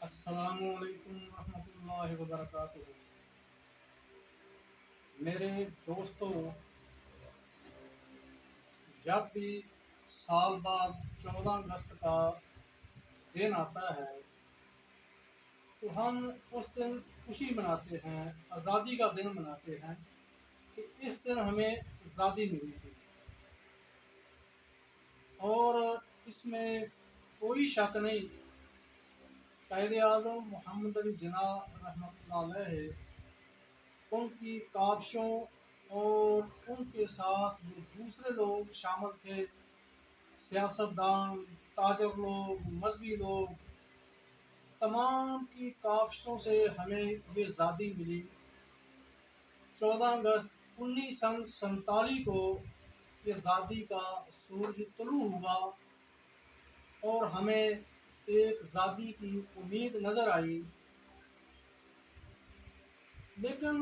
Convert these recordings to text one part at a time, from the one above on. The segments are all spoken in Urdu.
السلام علیکم ورحمۃ اللہ وبرکاتہ۔ میرے دوستوں، جب بھی سال بعد 14 اگست کا دن آتا ہے تو ہم اس دن خوشی مناتے ہیں، آزادی کا دن مناتے ہیں کہ اس دن ہمیں آزادی ملی تھی۔ اور اس میں کوئی شک نہیں، قائد اعظم محمد علی جناح رحمۃ اللہ علیہ، ان کی کاوشوں اور ان کے ساتھ جو دوسرے لوگ شامل تھے، سیاستدان، تاجر لوگ، مذہبی لوگ، تمام کی کاوشوں سے ہمیں یہ آزادی ملی۔ 14 اگست 1947 کو یہ آزادی کا سورج طلوع ہوا اور ہمیں ایک آزادی کی امید نظر آئی۔ لیکن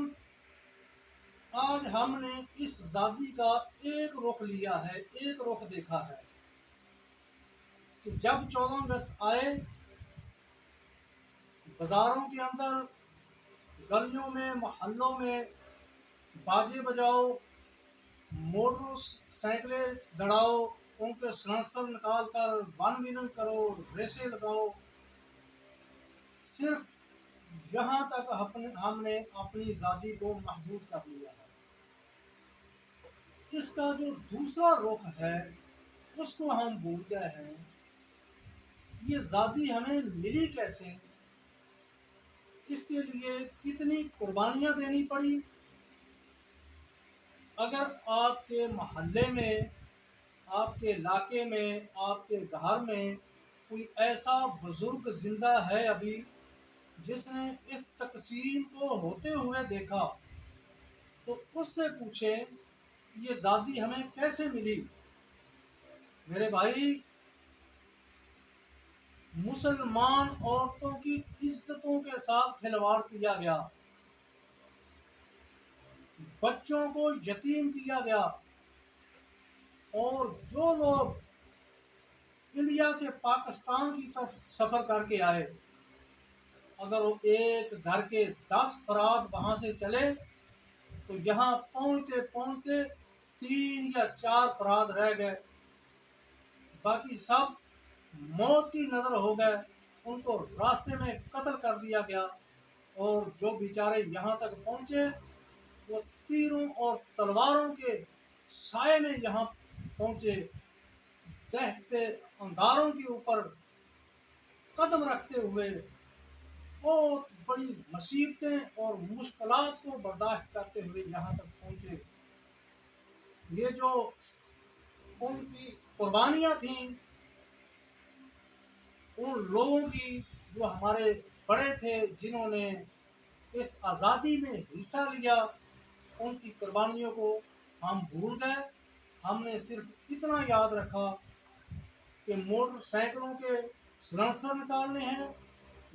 آج ہم نے اس آزادی کا ایک رخ لیا ہے، ایک رخ دیکھا ہے کہ جب 14 اگست آئے، بازاروں کے اندر، گلیوں میں، محلوں میں باجے بجاؤ، موٹر سائیکلیں دوڑاؤ، ان کے سلنسر نکال کر ون ویننگ کرو، ریسیں لگاؤ۔ صرف یہاں تک ہم نے اپنی آزادی کو محدود کر لیا ہے۔ اس کا جو دوسرا رخ ہے اس کو ہم بھول گئے ہیں۔ یہ آزادی ہمیں ملی کیسے؟ اس کے لیے کتنی قربانیاں دینی پڑی؟ اگر آپ کے محلے میں، آپ کے علاقے میں، آپ کے گھر میں کوئی ایسا بزرگ زندہ ہے ابھی جس نے اس تقسیم کو ہوتے ہوئے دیکھا تو اس سے پوچھیں یہ آزادی ہمیں کیسے ملی؟ میرے بھائی، مسلمان عورتوں کی عزتوں کے ساتھ کھلواڑ کیا گیا، بچوں کو یتیم کیا گیا، اور جو لوگ انڈیا سے پاکستان کی طرف سفر کر کے آئے، اگر وہ ایک گھر کے 10 افراد وہاں سے چلے تو یہاں پہنچتے پہنچتے 3 یا 4 افراد رہ گئے، باقی سب موت کی نظر ہو گئے، ان کو راستے میں قتل کر دیا گیا۔ اور جو بیچارے یہاں تک پہنچے وہ تیروں اور تلواروں کے سائے میں یہاں پہنچے، دہتے انگاروں کے اوپر قدم رکھتے ہوئے بہت بڑی مصیبتیں اور مشکلات کو برداشت کرتے ہوئے یہاں تک پہنچے۔ یہ جو ان کی قربانیاں تھیں، ان لوگوں کی جو ہمارے بڑے تھے جنہوں نے اس آزادی میں حصہ لیا، ان کی قربانیوں کو ہم بھول گئے۔ ہم نے صرف اتنا یاد رکھا کہ موٹر سائیکلوں کے سلنسر نکالنے ہیں،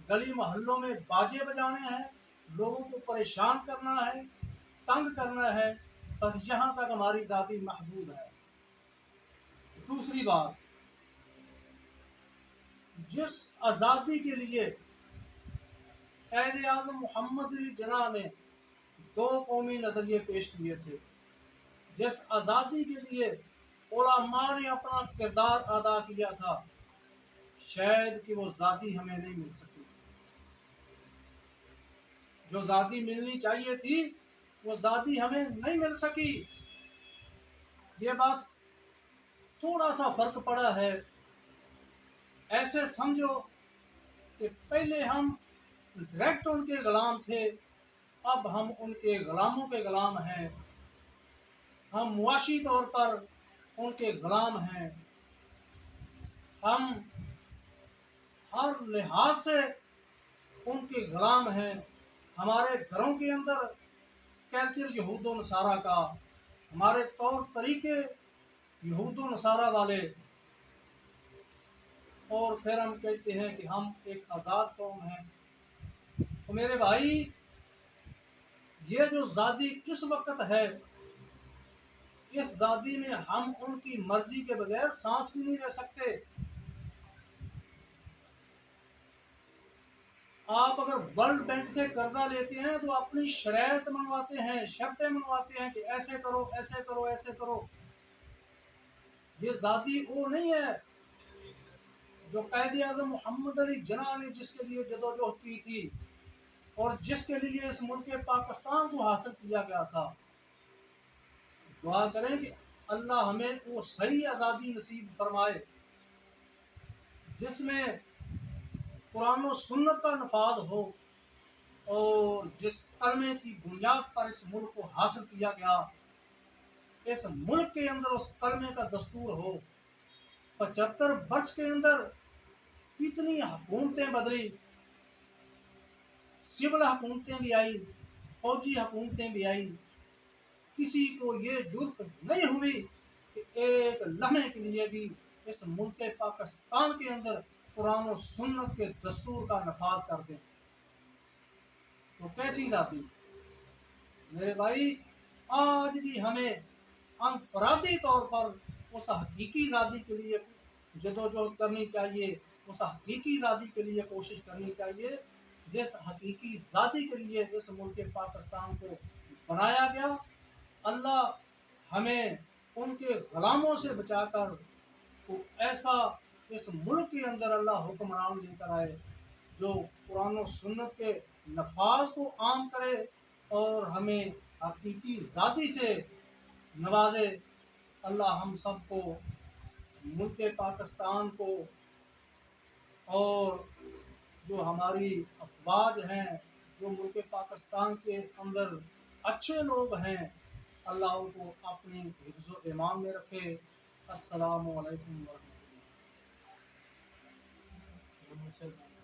گلی محلوں میں باجے بجانے ہیں، لوگوں کو پریشان کرنا ہے، تنگ کرنا ہے، بس یہاں تک ہماری آزادی محدود ہے۔ دوسری بات، جس آزادی کے لیے قائد اعظم محمد علی جناح نے 2 قومی نظریے پیش کیے تھے، جس آزادی کے لیے علماء نے اپنا کردار ادا کیا تھا، شاید کہ وہ آزادی ہمیں نہیں مل سکی۔ جو آزادی ملنی چاہیے تھی وہ آزادی ہمیں نہیں مل سکی۔ یہ بس تھوڑا سا فرق پڑا ہے۔ ایسے سمجھو کہ پہلے ہم ڈائریکٹ ان کے غلام تھے، اب ہم ان کے غلاموں کے غلام ہیں، ہم معاشی طور پر ان کے غلام ہیں، ہم ہر لحاظ سے ان کے غلام ہیں۔ ہمارے گھروں کے اندر کلچر یہود و نصارہ کا، ہمارے طور طریقے یہود و نصارہ والے، اور پھر ہم کہتے ہیں کہ ہم ایک آزاد قوم ہیں۔ تو میرے بھائی، یہ جو آزادی اس وقت ہے، اس آزادی میں ہم ان کی مرضی کے بغیر سانس بھی نہیں لے سکتے۔ آپ اگر ورلڈ بینک سے قرضہ لیتے ہیں تو اپنی شرائط منگواتے ہیں، شرطیں منگواتے ہیں کہ ایسے کرو ایسے کرو ایسے کرو۔ یہ ذاتی وہ نہیں ہے جو قائد اعظم محمد علی جناح نے جس کے لیے جدوجہد کی تھی اور جس کے لیے اس ملک پاکستان کو حاصل کیا گیا تھا۔ دعا کریں کہ اللہ ہمیں وہ صحیح آزادی نصیب فرمائے جس میں قرآن و سنت کا نفاذ ہو، اور جس کلمے کی بنیاد پر اس ملک کو حاصل کیا گیا، اس ملک کے اندر اس کلمے کا دستور ہو۔ 75 برس کے اندر کتنی حکومتیں بدلی، سول حکومتیں بھی آئی، فوجی حکومتیں بھی آئی، کسی کو یہ جرت نہیں ہوئی کہ ایک لمحے کے لیے بھی اس ملک پاکستان کے اندر قرآن و سنت کے دستور کا نفاذ کر دیں۔ تو کیسی ذاتی میرے بھائی، آج بھی ہمیں انفرادی طور پر اس حقیقی ذاتی کے لیے جدوجہد کرنی چاہیے، اس حقیقی ذاتی کے لیے کوشش کرنی چاہیے جس حقیقی ذاتی کے لیے اس ملک پاکستان کو بنایا گیا۔ اللہ ہمیں ان کے غلاموں سے بچا کر تو ایسا اس ملک کے اندر اللہ حکمران لے کر آئے جو قرآن و سنت کے نفاذ کو عام کرے اور ہمیں حقیقی ذاتی سے نوازے۔ اللہ ہم سب کو، ملک پاکستان کو، اور جو ہماری افواج ہیں، جو ملک پاکستان کے اندر اچھے لوگ ہیں، اللہ ان کو اپنی حفظ و ایمان میں رکھے۔ السلام علیکم ورحمۃ اللہ۔